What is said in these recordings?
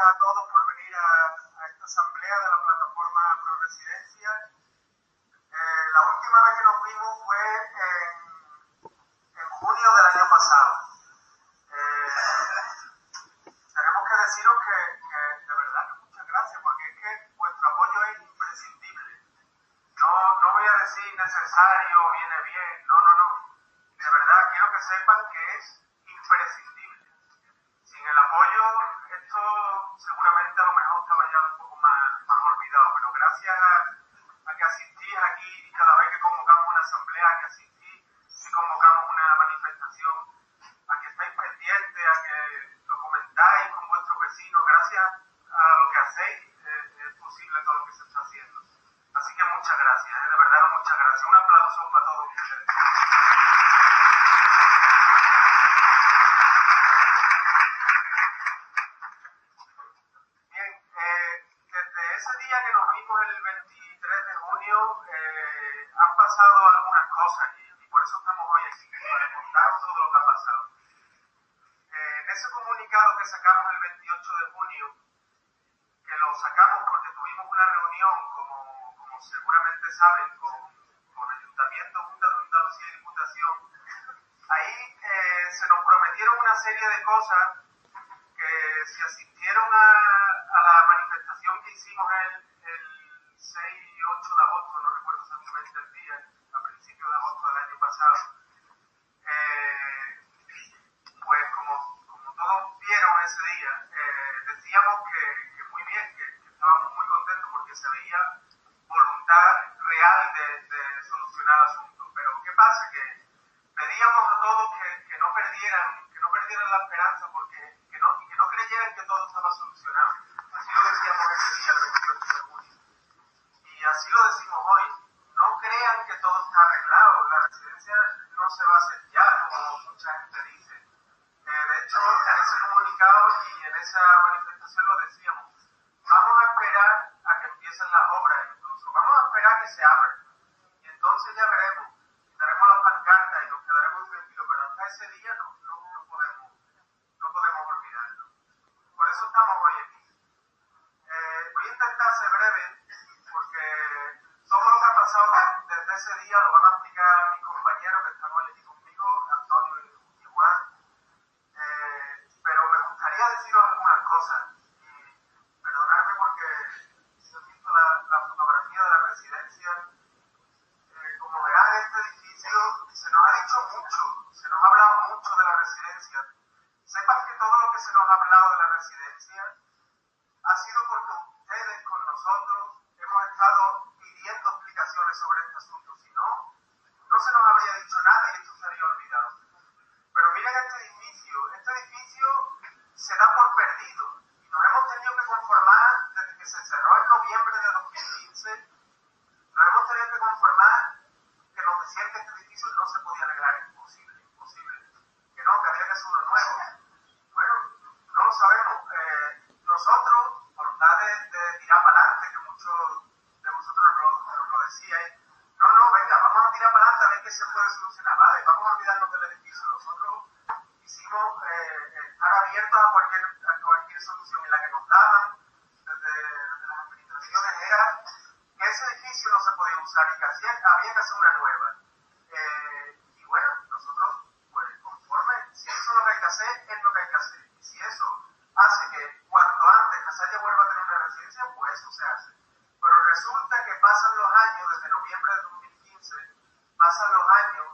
a todos por venir a esta asamblea de la plataforma Proresidencia. La última vez que nos vimos fue en junio del año pasado. Tenemos que deciros que de verdad que muchas gracias, porque es que vuestro apoyo es imprescindible. No voy a decir necesario, viene bien, no. De verdad, quiero que sepan que es imprescindible. Sin el apoyo, esto seguramente a lo mejor estaba ya un poco más olvidado, pero gracias a que asistís aquí cada vez que convocamos una asamblea, a que asistís si convocamos una manifestación, a que estáis pendientes, a que lo comentáis con vuestros vecinos, gracias a lo que hacéis es posible todo lo que se está haciendo. Así que muchas gracias, de verdad muchas gracias. Un aplauso para todos ustedes. Ese día que nos vimos el 23 de junio han pasado algunas cosas y por eso estamos hoy aquí, para contar todo lo que ha pasado. En ese comunicado que sacamos el 28 de junio, que lo sacamos porque tuvimos una reunión, como seguramente saben, con Ayuntamiento, Junta de Andalucía y Diputación, ahí se nos prometieron una serie de cosas que si asistieron a la manifestación que hicimos el 6 y 8 de agosto, no recuerdo exactamente el día, a principios de agosto del año pasado, pues como todos vieron ese día, decíamos que muy bien, que estábamos muy contentos porque se veía voluntad real de solucionar el asunto. Pero ¿qué pasa? Que pedíamos a todos que no perdieran la esperanza, porque que no creyeran que todo estaba solucionado. Así lo decíamos ese día, el 28 de junio. Y así lo decimos hoy. No crean que todo está arreglado. La residencia no se va a hacer ya, como mucha gente dice. De hecho, en ese comunicado y en esa manifestación lo decíamos. Vamos a esperar a que empiecen las obras, incluso. Vamos a esperar a que se abran. Y entonces ya veremos. Daremos las pancartas y nos quedaremos tranquilos. Pero hasta ese día no podemos olvidarlo. Por eso estamos hoy aquí. Voy a intentar ser breve, porque todo lo que ha pasado desde ese día lo van a explicar mis compañeros que están hoy aquí conmigo, Antonio y Juan. Pero me gustaría deciros algunas cosas. Y perdonadme porque si he visto la fotografía de la residencia, como verán, este edificio se nos ha dicho mucho, se nos ha hablado mucho de la residencia. Sepan que todo lo que se nos ha hablado de la residencia ha sido porque ustedes con nosotros hemos estado pidiendo explicaciones sobre este asunto. Si no se nos habría dicho nada y esto se habría olvidado. Pero miren este edificio se da por perdido y nos hemos tenido que conformar desde que se cerró en noviembre de 2015, nos hemos tenido que conformar que nos decían que este edificio no se podía arreglar, imposible, que había que hacer uno nuevo. Bueno, no lo sabemos. Nosotros, por tal de tirar para adelante, que muchos de vosotros lo decíais, venga, vamos a tirar para adelante a ver qué se puede solucionar, vale, vamos a olvidarnos del edificio. Nosotros quisimos estar abiertos a cualquier solución, y la que nos daban desde las administraciones era que ese edificio no se podía usar y que había que hacer una nueva. Y bueno, nosotros, pues conforme, si eso es lo que hay que hacer, es lo que hay que hacer. Y si eso hace que cuanto antes Casalla vuelva a tener una residencia, pues eso se hace. Pero resulta que pasan los años, desde noviembre de 2015, pasan los años,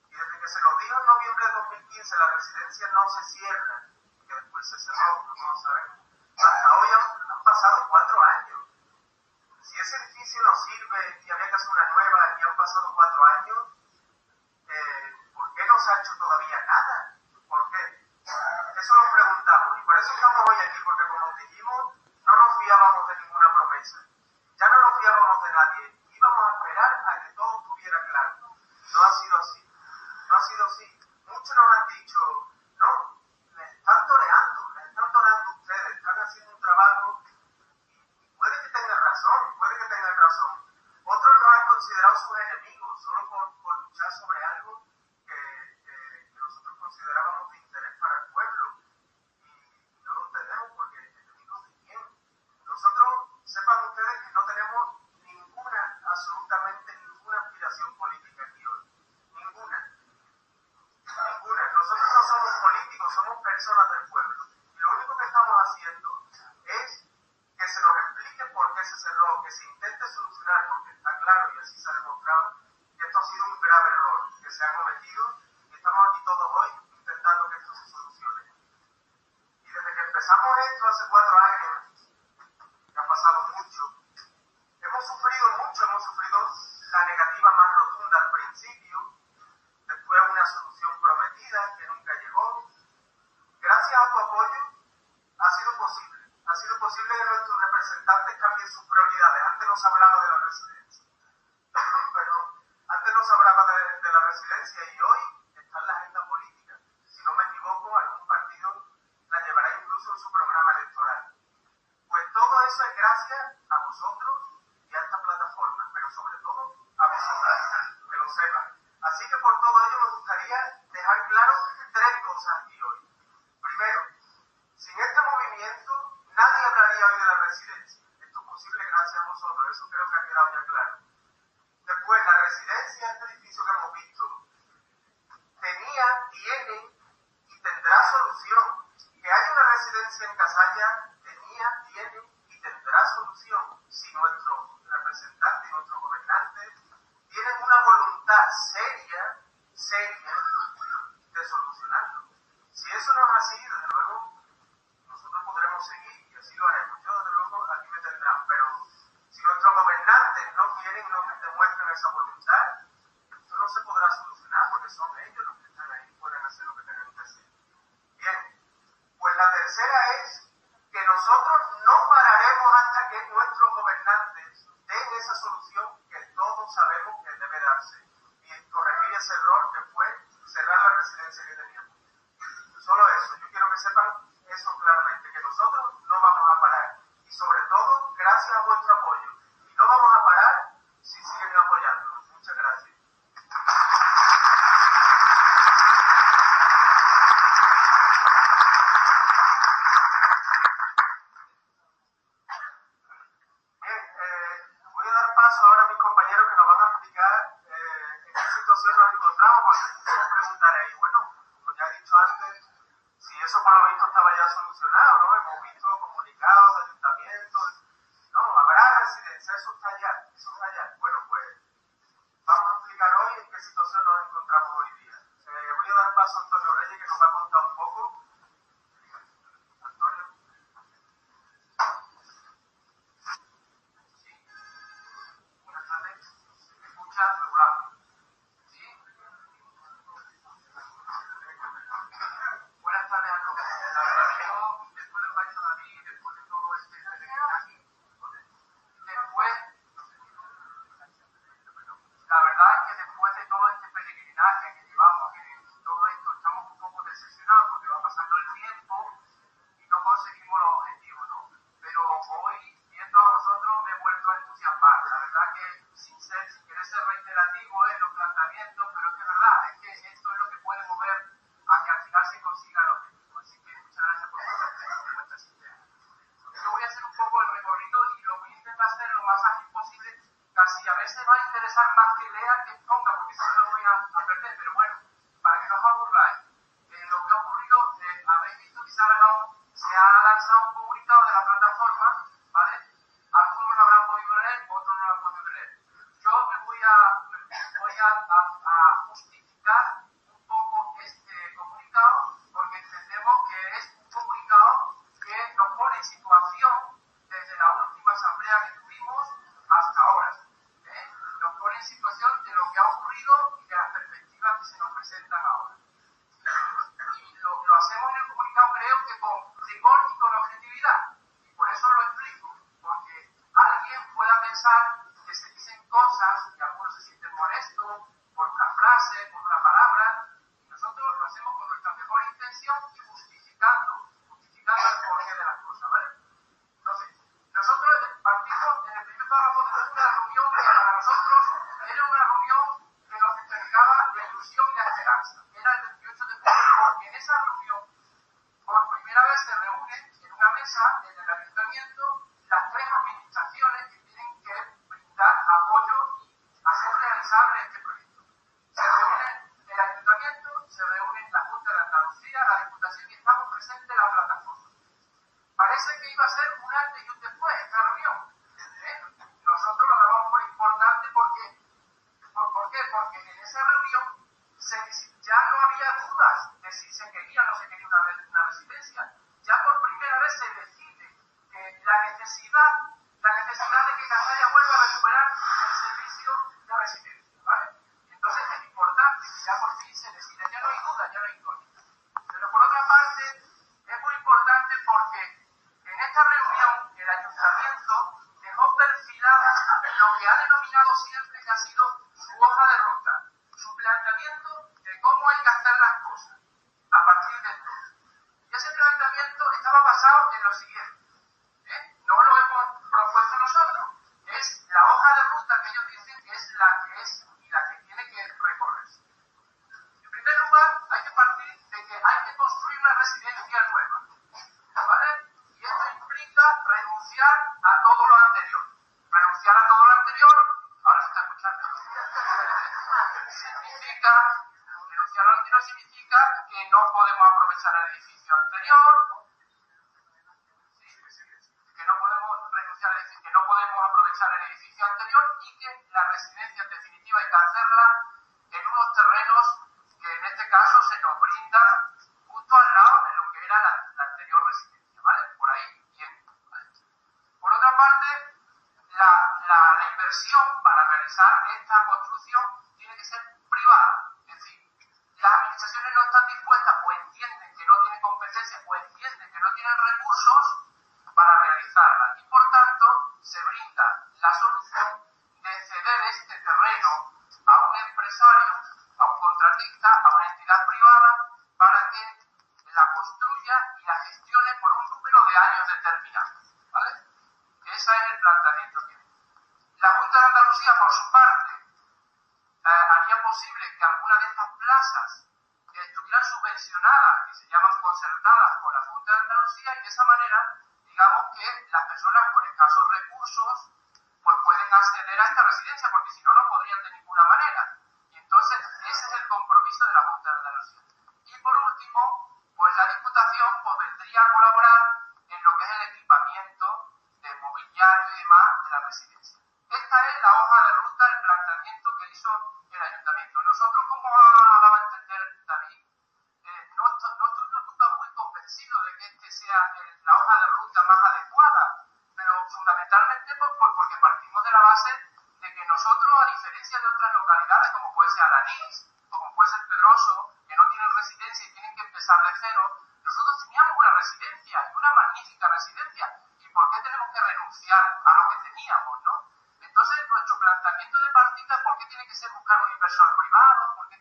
y desde que se nos dijo en noviembre de 2015 la residencia no se cierra, que después se cerró, no lo sabemos, hasta hoy han pasado 4 años. Si ese edificio no sirve y había que hacer una nueva y han pasado 4 años, ¿por qué no se ha hecho todavía nada? ¿Por qué? Eso nos preguntamos, y por eso estamos hoy aquí, porque como os dijimos, no nos fiábamos de ninguna promesa. Ya no nos fiábamos de nadie. Íbamos a esperar a que todo estuviera claro. No ha sido así. Muchos nos han dicho, no, les están toreando ustedes, están haciendo un trabajo. Puede que tengan razón. Otros nos han considerado sus enemigos, solo por luchar sobre algo que nosotros políticos somos personas del pueblo. Y lo único que estamos haciendo es que se nos explique por qué se cerró, que se intente solucionar, porque está claro y así se ha demostrado que esto ha sido un grave error que se ha cometido y estamos aquí todos hoy intentando que esto se solucione. Y desde que empezamos esto hace 4 años, que ha pasado mucho, hemos sufrido la negativa más rotunda al principio, después una solución prometida que nunca llegó. Gracias a tu apoyo ha sido posible que nuestros representantes cambien sus prioridades. Antes no se hablaba de la residencia, perdón, antes no se hablaba de la residencia y hoy está en la agenda política. Si no me equivoco, algún partido la llevará incluso en su programa electoral. Pues todo eso es gracias a vosotros y a esta plataforma, pero sobre todo a vosotras, que lo sepan. Así que por todo ello me gustaría dejar claro 3 cosas aquí hoy. Primero, sin este movimiento nadie hablaría hoy de la residencia. Esto es posible gracias a vosotros, eso creo que ha quedado ya claro. Después, la residencia, este edificio que hemos visto, tiene y tendrá solución. Que haya una residencia en Casalla tiene y tendrá solución si nuestros representantes y nuestros gobernantes tienen una voluntad seria de solucionarlo. Si eso no es así, desde luego, nosotros podremos seguir y así lo haremos. Yo, desde luego, aquí me tendrán, pero si nuestros gobernantes no quieren y no demuestran esa voluntad, esto no se podrá solucionar porque son ellos los que están ahí y pueden hacer lo que tengan que hacer. Bien, pues la tercera es que nosotros no pararemos hasta que nuestros gobernantes den esa solución que todos sabemos que debe darse. Y corregir lo siguiente. No lo hemos propuesto nosotros, es la hoja de ruta que ellos dicen que es la que es y la que tiene que recorrerse. En primer lugar, hay que partir de que hay que construir una residencia nueva, ¿vale? Y esto implica renunciar a todo lo anterior. Renunciar a todo lo anterior, ahora se está escuchando, renunciar a lo anterior significa que no podemos aprovechar el edificio anterior, que no podemos renunciar, es decir, que no podemos aprovechar el edificio anterior y que la residencia en definitiva hay que hacerla en unos terrenos que en este caso se nos brindan justo al lado de lo que era la anterior residencia, ¿vale? Por ahí, bien. ¿Vale? Por otra parte, la inversión para realizar esta construcción tiene que ser privada, es decir, las administraciones no están dispuestas o entienden que no tienen competencia o entienden que no tienen recursos para realizarla y por tanto se brinda la solución de ceder este terreno a un empresario, a un contratista, a una entidad privada para que la construya y la gestione por un número de años determinado, ¿vale? Ese es el planteamiento que hay. La Junta de Andalucía, por su parte, haría posible que alguna de estas plazas estuvieran subvencionadas, que se llaman concertadas por la Junta de Andalucía, y de esa manera, digamos que las personas con escasos recursos pues pueden acceder a esta residencia, porque si no, no podrían de ninguna manera. Y entonces, ese es el compromiso de la Junta de Andalucía. Y por último, pues la Diputación pues vendría a colaborar en lo que es el equipamiento de mobiliario y demás de la residencia. Esta es la hoja de ruta, el planteamiento que hizo el Ayuntamiento. Nosotros, como ha dado a entender David, no estuvimos nunca muy convencidos de que este sea la hoja de ruta más adecuada, pero fundamentalmente porque partimos de la base de que nosotros, a diferencia de otras localidades como puede ser Alanís o como puede ser Pedroso, que no tienen residencia y tienen que empezar de cero, nosotros teníamos una residencia, y una magnífica residencia, ¿y por qué tenemos que renunciar a lo que teníamos, no? Entonces, nuestro planteamiento de partida, ¿por qué tiene que ser buscar un inversor privado? ¿Por qué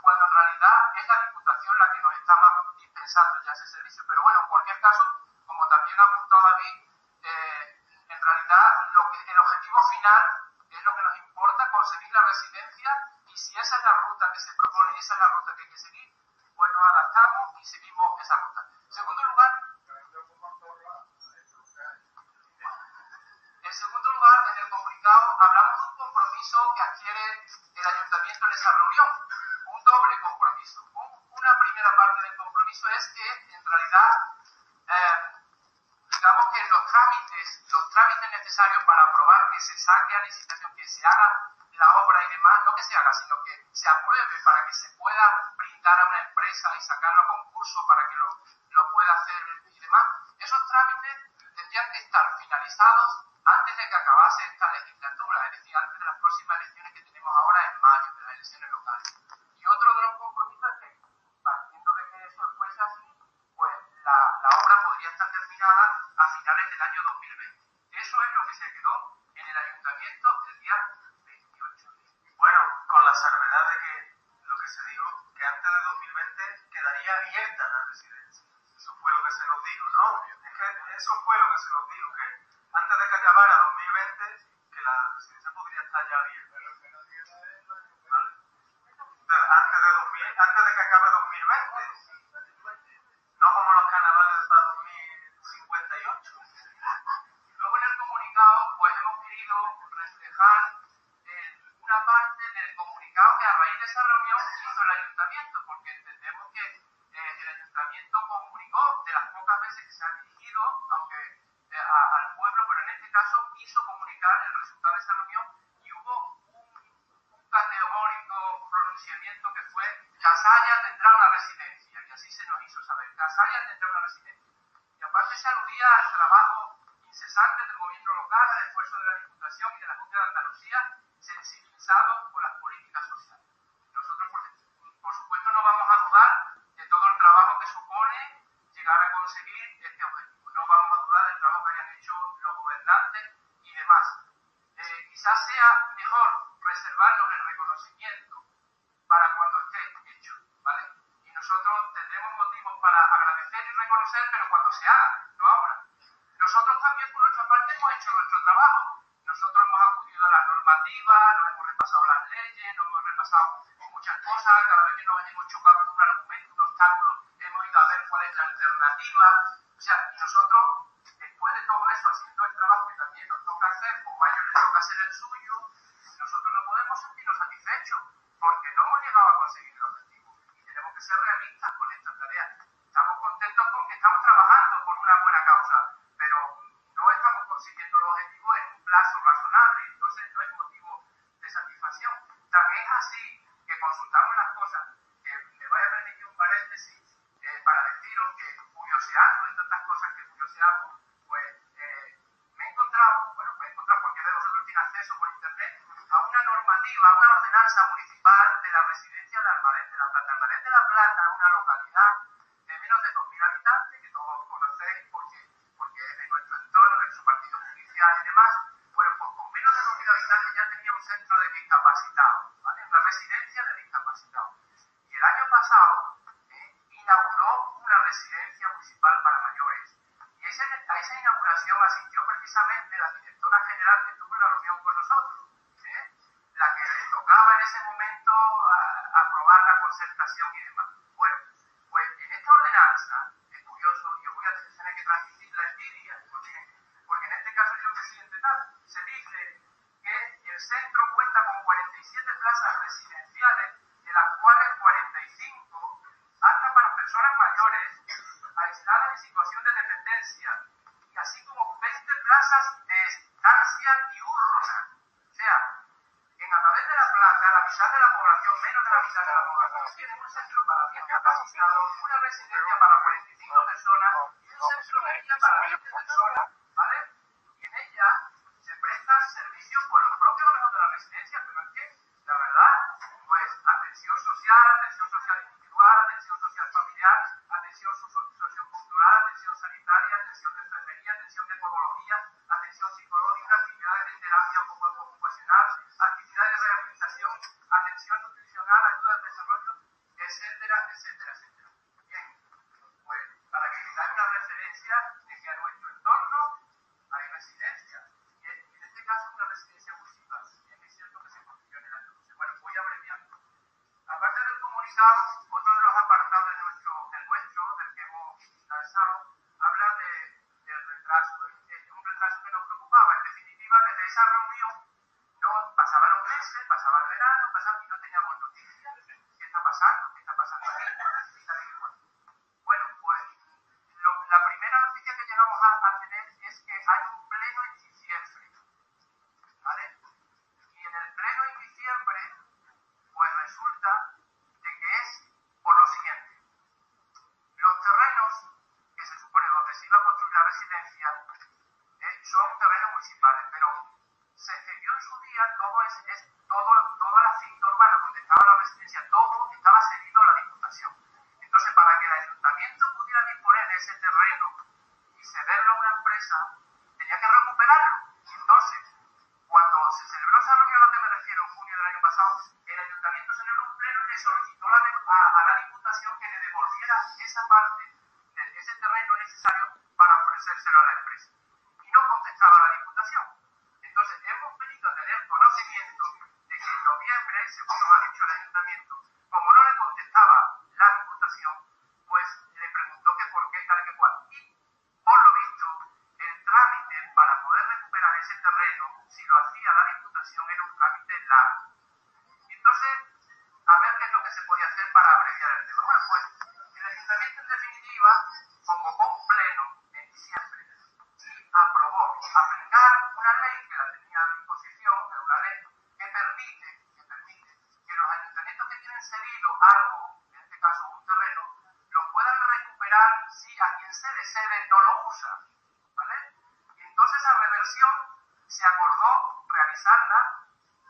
cuando en realidad es la Diputación la que nos está más dispensando ya ese servicio? Pero bueno, en cualquier caso, como también ha apuntado David, en realidad el objetivo final es lo que nos importa, conseguir la residencia, y si esa es la ruta que se propone y esa es la ruta que hay que seguir, pues nos adaptamos y seguimos esa ruta. En segundo lugar, en el comunicado hablamos de un compromiso que adquiere el Ayuntamiento en esa reunión, un doble compromiso. Una primera parte del compromiso es que, en realidad, digamos que los trámites necesarios para aprobar que se saque a licitación, que se haga la obra y demás, no que se haga, sino que se apruebe para que se pueda brindar a una empresa y sacarlo a concurso para que lo pueda hacer y demás, esos trámites tendrían que estar finalizados antes de que acabase esta legislatura, es decir, antes de las próximas elecciones que tenemos ahora en mayo, de las elecciones locales. Y otro de los compromisos es que, partiendo de que eso fuese así, pues la obra podría estar terminada a finales del año 2020. Eso es lo que se quedó en el Ayuntamiento el día 28. Bueno, con la salvedad de que lo que se dijo, que antes de 2020 quedaría abierta la residencia. Eso fue lo que se nos dijo, ¿no? Es que eso fue lo que se nos dijo, que antes de que acabara 2020, que la residencia podría estar ya abierta. ¿Vale? Antes de que acabe 2020. No como los carnavales para 2058. Luego en el comunicado pues hemos querido reflejar una parte del comunicado que a raíz de esa reunión hizo el Ayuntamiento, porque entendemos que el Ayuntamiento comunicó de las pocas veces que se ha dirigido, aunque al pueblo, pero en este caso quiso comunicar el resultado de esa reunión, y hubo un categórico pronunciamiento que fue: Casalla tendrá una residencia, y así se nos hizo saber, Casalla tendrá una residencia. Y aparte se aludía al trabajo incesante del gobierno local, al esfuerzo de la Diputación y de la Junta de Andalucía, sensibilizados por las políticas sociales. Nosotros, por supuesto, no vamos a dudar de todo el trabajo que supone llegar a conseguir este objetivo. No vamos a dudar del trabajo que hayan hecho los gobernantes y demás. Quizás sea mejor reservarnos el reconocimiento para cuando esté hecho, ¿vale? Y nosotros tendremos motivos para agradecer y reconocer, pero cuando se haga, no ahora. una alternativa. O sea, y nosotros, después de todo eso, haciendo el trabajo que también nos toca hacer, como a ellos les toca hacer el suyo, nosotros no podemos sentirnos satisfechos, porque no hemos llegado a conseguir el objetivo. Y tenemos que ser realistas con esta tarea. Estamos contentos con que estamos trabajando por una buena causa, pero no estamos consiguiendo los objetivos en un plazo razonable, entonces no es motivo de satisfacción. También es así que consultamos las cosas, que me vaya a permitir un paréntesis para deciros que curioseando en tantas cosas que curioseamos, pues me he encontrado porque de vosotros tiene acceso por internet, a una normativa, a una ordenanza municipal de la residencia de Almaret de la Plata. Almaret de la Plata, una localidad de menos de 2.000 habitantes, que todos conocéis porque es de nuestro entorno, de su partido judicial y demás. Bueno, pues con menos de 2.000 habitantes ya tenía un centro de discapacitados, ¿vale? Una residencia de discapacitados. Y el año pasado inauguró una residencia municipal para mayores. Y a esa inauguración asistió precisamente la directora general que estuvo en la reunión con nosotros, la que le tocaba en ese momento aprobar la concertación y demás. Bueno, pues en esta ordenanza, es curioso, yo voy a tener que transmitir la envidia, porque en este caso yo que soy tal, se dice que el centro cuenta con 47 plazas residenciales, de las cuales 45 hasta para personas mayores aisladas en situación de dependencia, y así como 20 plazas de estancia diurna. O sea, en Almaret de la Plata, la mitad de la población, menos de la mitad de la población, tiene un centro para discapacitados, una residencia para 45 personas y un centro de día para 20 personas, ¿vale? Y en ella se prestan servicios por los propios órganos de la residencia, pero es que, la verdad, pues atención social individual, atención social familiar, atención sociocultural, atención sanitaria, atención de enfermería, atención de podología, atención psicológica, actividades de terapia ocupacional, actividades de rehabilitación, atención nutricional, ayuda al desarrollo, etcétera, etcétera, etcétera. Bien, pues para que tengáis una referencia de que a nuestro entorno hay residencias, y en este caso una residencia municipal, y es cierto que se construyó en el año 12. Bueno, voy abreviando. Aparte del comunicado, otro de los apartados del que hemos lanzado, habla del retraso. Es un retraso que nos preocupaba. En definitiva, desde esa reunión, no pasaban los meses, pasaba el verano, y no teníamos noticias. ¿Qué está pasando? ¿Qué está pasando ahí? Y tal y igual. Bueno, pues la primera noticia que llegamos a tener es que hay un pleno en diciembre, ¿vale? Y en el pleno en diciembre, pues resulta de que es por lo siguiente. Los terrenos que se supone donde se iba a construir la residencia son terrenos municipales, pero se cedió en su día toda la finca urbana donde estaba la residencia, todo estaba cedido a la Diputación. Entonces, para que el ayuntamiento pudiera disponer de ese terreno y cederlo a una empresa, tenía que recuperarlo. Y entonces, cuando se celebró esa reunión a la que me refiero, en junio del año pasado, el ayuntamiento celebró un pleno y le solicitó a la Diputación que le devolviera esa parte de ese terreno necesario para ofrecérselo a la empresa. Y no contestaba la Diputación. Entonces, hemos venido a tener conocimiento de que en noviembre, según nos ha dicho el ayuntamiento, como no le contestaba la Diputación, pues le preguntó que por qué tal que cual. Y, por lo visto, el trámite para poder recuperar ese terreno, si lo hacía la Diputación, era un trámite largo. Entonces, a ver qué es lo que se podía hacer para abreviar el tema. Bueno, pues el ayuntamiento en definitiva convocó un pleno en diciembre y aprobó aplicar una ley que la tenía a disposición, una ley que permite que los ayuntamientos que tienen cedido algo, en este caso un terreno, lo puedan recuperar si a quien se le cede no lo usa, ¿vale? Y entonces esa reversión se acordó realizarla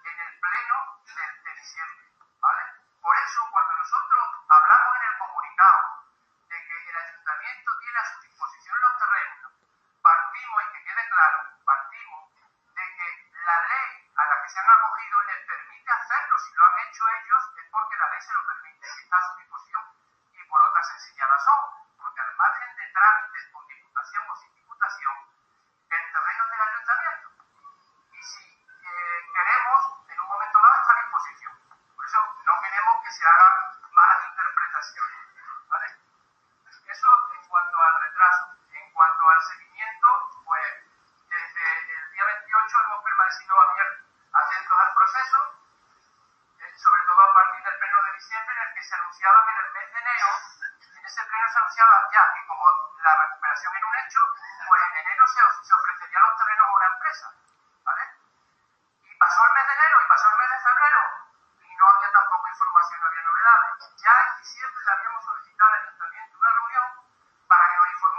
en el pleno de diciembre, ¿vale? Por eso, cuando nosotros hablamos en el comunicado de que el ayuntamiento tiene a su disposición los terrenos, partimos, y que quede claro, de que la ley a la que se han acogido les permite hacerlo. Si lo han hecho ellos es porque la ley se lo permite y está a su disposición. Y por otra sencilla razón, porque al margen de trámites con diputación o sin diputación, el terreno es del ayuntamiento. Y si queremos, en un momento dado está a disposición. Por eso no queremos que se hagan malas interpretaciones, ¿vale? Eso en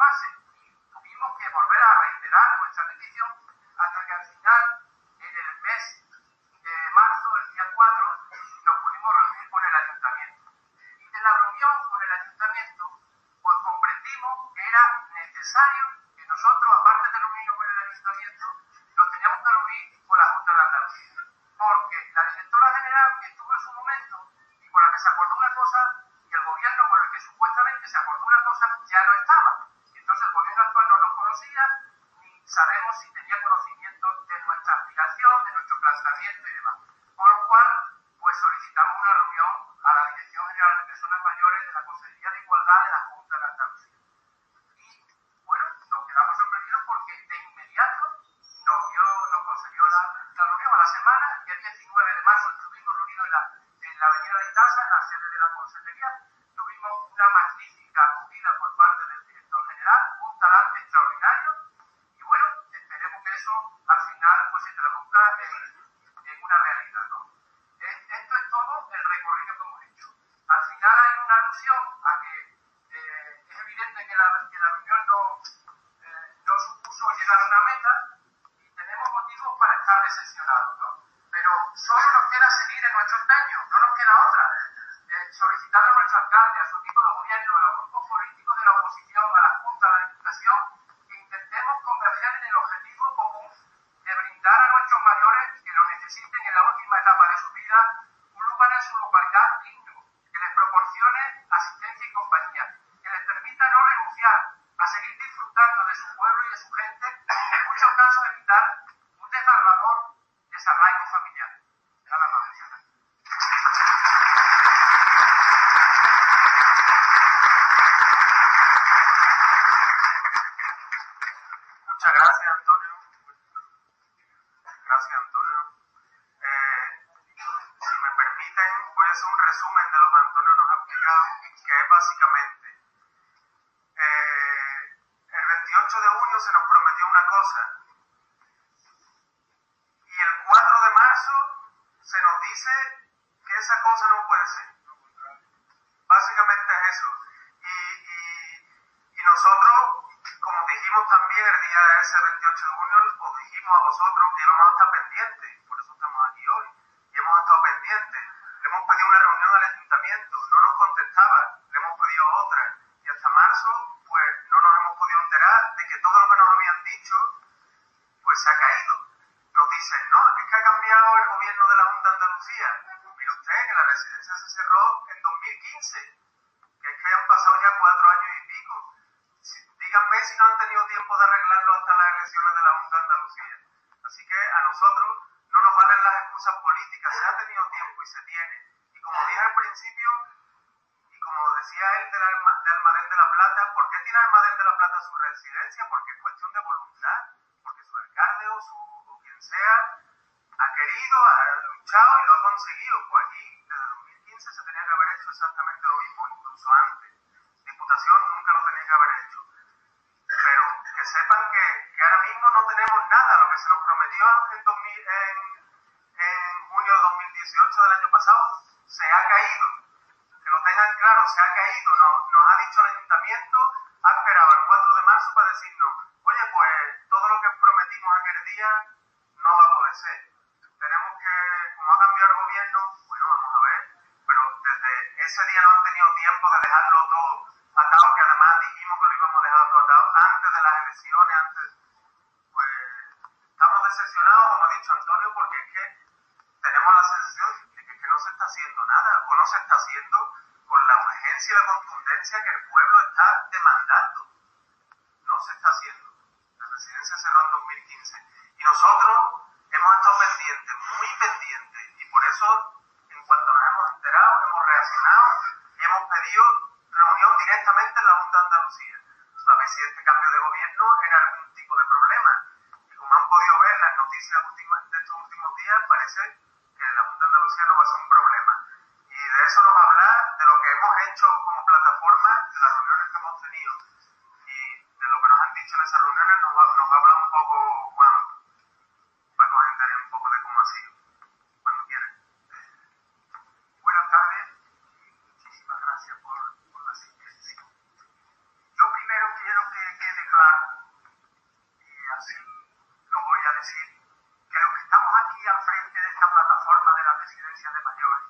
tomase. Y tuvimos que volver a reiterar nuestra petición hasta que al final, en el mes de marzo, el día 4, nos pudimos reunir con el ayuntamiento. Y de la reunión con el ayuntamiento, pues comprendimos que era necesario que nosotros, aparte de reunirnos con el ayuntamiento, nos teníamos que reunir con la Junta de Andalucía. Porque la directora general que estuvo en su momento y con la que se acordó una cosa, y el gobierno con el que supuestamente se acordó una cosa, ya no estaba. Y entonces el gobierno actual no nos conocía, ni sabemos si tenía conocimiento de nuestra aspiración, de nuestro planteamiento y demás. Con lo cual, pues solicitamos una reunión a la Dirección General de Personas Mayores de la Consejería de Igualdad de la Junta de Andalucía. Y bueno, nos quedamos sorprendidos porque de inmediato nos concedió la reunión a la semana. El día 19 de marzo estuvimos reunidos en la avenida de Itaza, en la sede de la Consejería. Tuvimos una magnífica acogida por parte del director general, un talante extraordinario. Y bueno, esperemos que eso al final pues se traduzca en una realidad, ¿no? Esto es todo el recorrido que hemos hecho. Al final hay una alusión a que es evidente que la reunión no supuso llegar a una meta y tenemos motivos para estar decepcionados, ¿no? Pero solo nos queda seguir en nuestro empeño, no nos queda otra. Solicitar a nuestro alcalde, a su equipo de gobierno, a los grupos políticos de la oposición, a la Junta, a la Diputación, que intentemos converger en el objetivo común de brindar a nuestros mayores que lo necesiten en la última etapa de su vida un lugar en su localidad digno, que les proporcione asistencia y compañía, que les permita no renunciar a seguir disfrutando de su pueblo y de su gente, y en muchos casos evitar un desgarrador desarraigo familiar. Nada más. Muchas gracias, Antonio. Gracias, Antonio. Si me permiten, voy a hacer un resumen de lo que Antonio nos ha explicado, que es básicamente, el 28 de junio se nos prometió una cosa, y el 4 de marzo se nos dice que esa cosa no puede ser. Básicamente es eso. Y nosotros, como dijimos también el día de ese 28 de junio, os dijimos a vosotros que íbamos a estar pendientes, por eso estamos aquí hoy, y hemos estado pendientes. Le hemos pedido una reunión al ayuntamiento, no nos contestaba, le hemos pedido otra, y hasta marzo, pues no nos hemos podido enterar de que todo lo que nos habían dicho, pues se ha caído. Nos dicen, no, es que ha cambiado el gobierno de la Junta de Andalucía. Mire usted que la residencia se cerró en 2015, que es que han pasado ya 4 años y pico. Díganme si no han tenido tiempo de arreglarlo hasta las elecciones de la Junta de Andalucía. Así que a nosotros no nos valen las excusas políticas, se ha tenido tiempo y se tiene. Y como dije al principio, y como decía él de Almadén de la Plata, ¿por qué tiene Almadén de la Plata su residencia? Porque es cuestión de voluntad, porque su alcalde o quien sea ha querido, ha luchado y lo ha conseguido. Pues aquí, desde 2015 se tenía que haber hecho exactamente lo mismo, incluso antes. Diputación nunca lo tenía que haber hecho. Pero que sepan que ahora mismo no tenemos nada. Lo que se nos prometió en junio de 2018 del año pasado se ha caído. Que lo tengan claro, se ha caído. Nos ha dicho el ayuntamiento, ha esperado el 4 de marzo para decirnos, oye, pues todo lo que prometimos aquel día no va a poder ser. Tenemos que, como ha cambiado el gobierno, bueno, vamos a ver, pero desde ese día no han tenido tiempo de dejarlo todo atado, que además dijimos que lo íbamos a dejar todo atado antes de las elecciones, pues estamos decepcionados, como ha dicho Antonio, porque es que tenemos la sensación de que no se está haciendo nada, o no se está haciendo con la urgencia y la contundencia que el pueblo está demandando. No se está haciendo. La residencia cerró en 2015. Y nosotros hemos estado pendientes, muy pendientes, y por eso, en cuanto nos hemos enterado, hemos reaccionado y hemos pedido reunión directamente en la Junta de Andalucía, para ver si este cambio de gobierno era algún tipo de problema. Y como han podido ver las noticias de estos últimos días, parece que la Junta de Andalucía no va a ser un problema. Y de eso nos va a hablar, de lo que hemos hecho como plataforma, de las reuniones que hemos tenido y de lo que nos han dicho en esas reuniones, nos va a hablar un poco Juan, para que nos enteren un poco de cómo ha sido, cuando quieran. Buenas tardes y muchísimas gracias por la asistencia. Yo primero quiero que que quede claro, y así lo voy a decir, que los que estamos aquí al frente de esta plataforma de la residencia de mayores,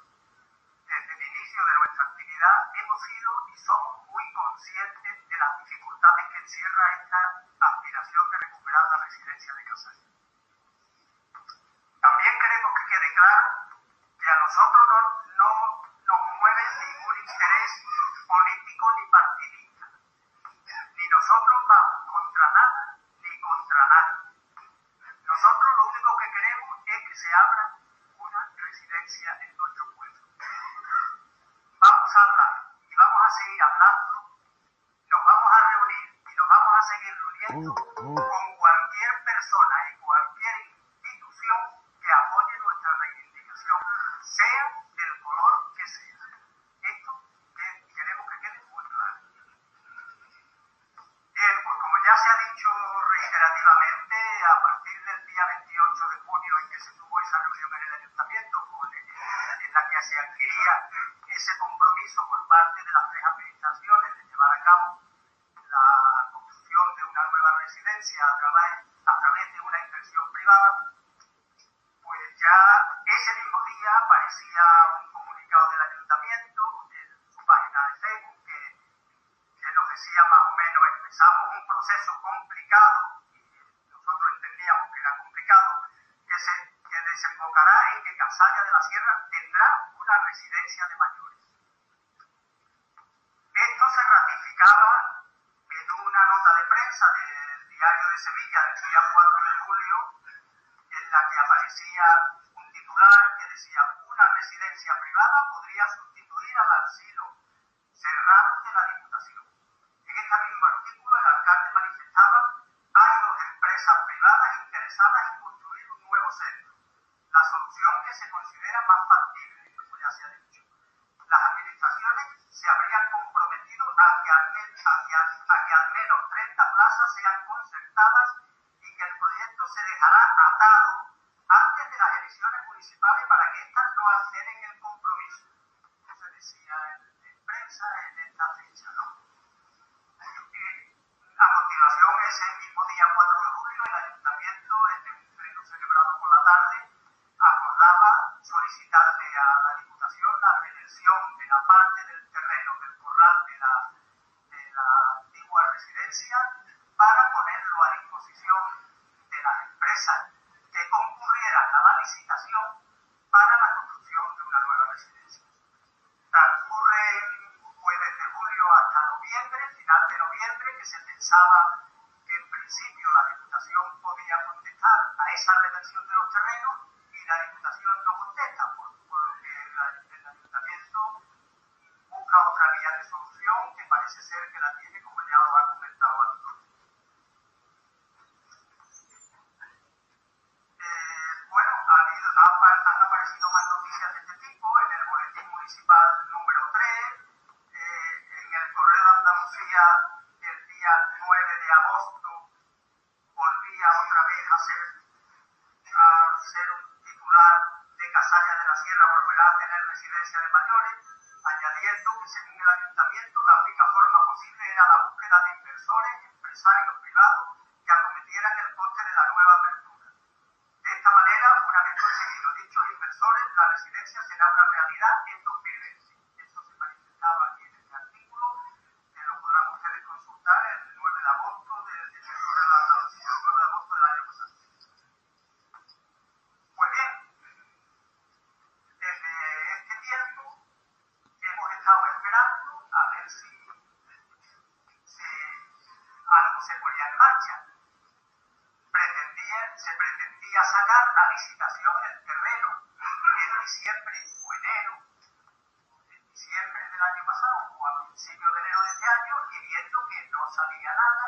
desde el inicio de nuestra actividad hemos sido y somos muy conscientes de las dificultades que encierra esta aspiración de recuperar la residencia de Casalla. También queremos que quede claro que a nosotros no nos mueve ningún interés político ni partidista, ni nosotros vamos contra nada ni contra nadie. Nosotros lo único que queremos es que se abra una residencia en nuestro pueblo. Vamos a hablar y vamos a seguir hablando, nos vamos a reunir y nos vamos a seguir reuniendo con cualquier persona y cualquier institución que apoye nuestra reivindicación, sea del color que sea. Esto que queremos que quede muy claro. Bien, pues como ya se ha dicho reiterativamente, a partir del día 28 de junio en que se tuvo esa reunión en el ayuntamiento, en la que se adquiría ese compromiso por parte de las tres administraciones de llevar a cabo la construcción de una nueva residencia a través de una inversión privada, pues ya ese mismo día aparecía un comunicado del ayuntamiento en su página de Facebook que nos decía más o menos: empezamos un proceso complicado, y nosotros entendíamos que era complicado, que desembocará en que Casalla de la Sierra tendrá una residencia de mayores. Esto se ratificaba en una nota de prensa del Diario de Sevilla del día 4 de julio, en la que aparecía un titular que decía: una residencia privada podría sustituir al asilo cerrado de la Diputación. En este mismo artículo el alcalde manifestaba: hay dos empresas privadas interesadas en construir un nuevo centro, la solución que se considera más factible, como ya se ha dicho. Las administraciones se habrían comprometido a que al menos 30 plazas sean concertadas y que el proyecto se dejará atado antes de las elecciones municipales para que éstas no alteren el compromiso. Eso se decía en prensa en esta fecha, ¿no? A continuación, ese mismo día 4 de julio, el ayuntamiento, en un pleno celebrado por la tarde, acordaba solicitarle a la Diputación la reversión de la parte del terreno del corral de la antigua residencia para ponerlo a disposición de las empresas que concurrieran a la licitación para la construcción de una nueva residencia. Transcurre pues desde julio hasta noviembre, final de noviembre, que se pensaba que en principio la Diputación podía contestar a esa reversión de los terrenos, y la Diputación no contesta, por lo que el ayuntamiento busca otra vía de solución, que parece ser que la tiene, como ya lo ha comentado Antonio. Bueno, han aparecido más noticias de este tipo en el boletín municipal número 3, en el Correo de Andalucía el día 9 de agosto volvía otra vez a ser un titular de Casalla de la Sierra volverá a tener residencia de mayores, añadiendo que según el ayuntamiento la única forma posible era la búsqueda de inversores, empresarios privados que acometieran el coste de la nueva apertura. De esta manera, una vez conseguidos dichos inversores, la residencia será una realidad en 2020. Esto se manifestaba aquí en este artículo, que lo podrán ustedes consultar el 9 de agosto del Correo de Andalucía, el 9 de agosto del año pasado. Pues bien, desde este tiempo hemos estado esperando a ver si algo se ponía en marcha. Se pretendía sacar a licitación el terreno en diciembre o enero, en diciembre del año pasado o a principios de enero de este año, y viendo que no salía nada,